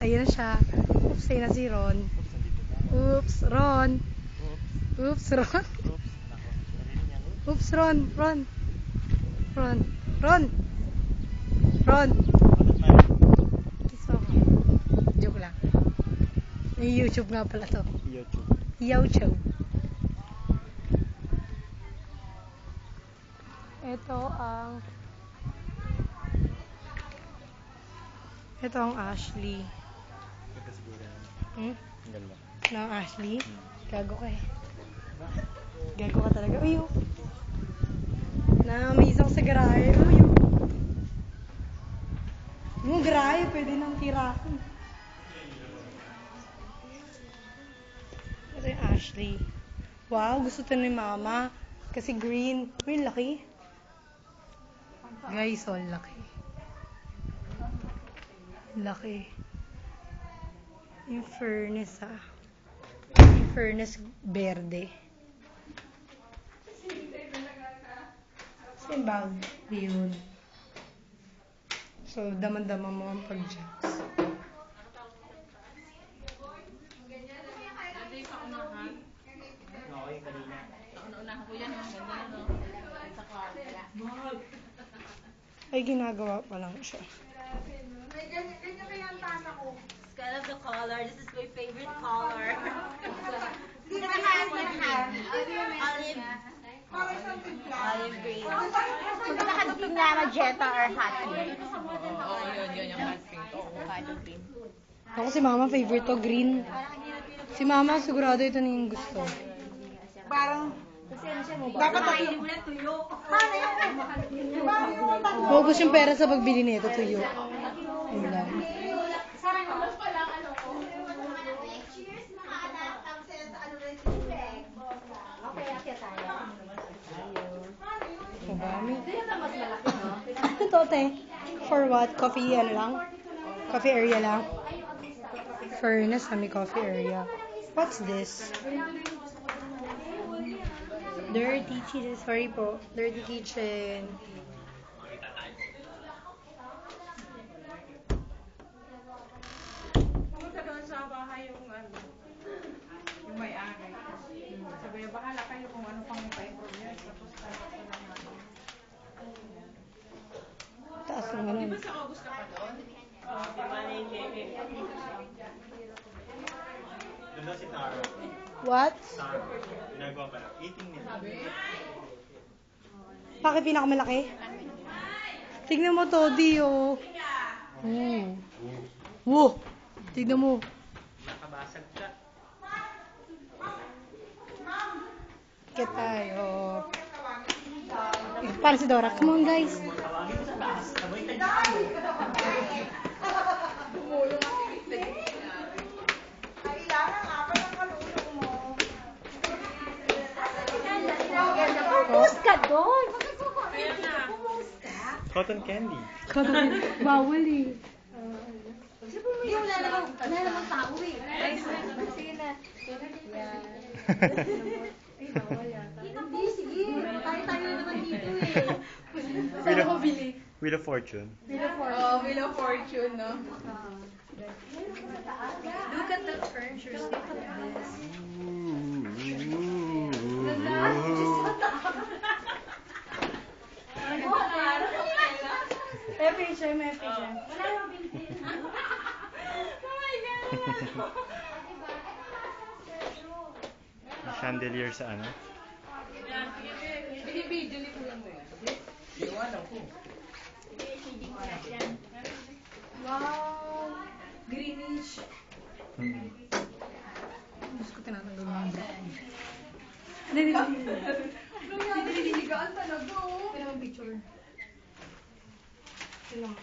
Ayun na siya. Oops, ayun na si Ron. Oops, Ron. Oops, Ron. Oops, Ron. Ron. Ron. Ron. Ron. Kiss mo ako. Joke lang. May YouTube nga pala to. YouTube. Ito ang Ashley. Na Ashley? Gago ka eh. Gago ka talaga. Uy, na may isang sa garahe. Uy, yung garahe, pwede nang tirahin. Ito yung Ashley. Wow, gusto to ni Mama. Kasi green. Uy, laki. Guys, all laki. Laki. Yung furnace Yung furnace verde. Simbag. Yun. So, daman-daman mo ang pag-jacks. Ay, ginagawa pa lang siya. Ganyan kaya ang tana ko. It's kind of the color. This is my favorite color. Olive green. Magkakadugtong na magenta or hot pink. Yun yung hot pink. Hot pink. Ako si Mama, favorite to, green. Si Mama, sigurado ito na yung gusto. Parang, dapat tayo mo na tuyo. Focus yung pera sa pagbili nito, tuyo. Yun lang. Mabami. Ito, te. For what? Coffee, ano lang? Coffee area lang? Furnace, may coffee area. What's this? Dirty kitchen. Sorry po. Dirty kitchen. Pumunta doon sa bahay yung may-ari. Sabi, bahala kayo kung ano pang ipa-improve niya. Tapos tayo ko lang natin. Taas ng ganun. Di ba sa August ka pa doon? Doon daw si Tara. What? Tara. Ginagawa pa lang. Eating nila. Bakit pinakamalaki? Tignan mo, Todi, oh. Wow! Tignan mo. Nakabasag ka. Kaya tayo. Para si Dora. Come on, guys. Pumus ka doon. Cotton candy. Bawal eh. Hindi, wala namang tao eh. Sige na. Hindi, sige. Tayo naman dito eh. Wheel of Fortune. Wheel of Fortune, no? Look at the furniture. Look at this. May picture. Chandelier sa ano? Binibidyo ni Kuya mo eh. Iwanan ko. Wow! Greenish. Gusto ko tinatanggal mo yung broccoli. Hindi. Nung yan, nililigaan talaga oh. Pero ang picture. Ito lang.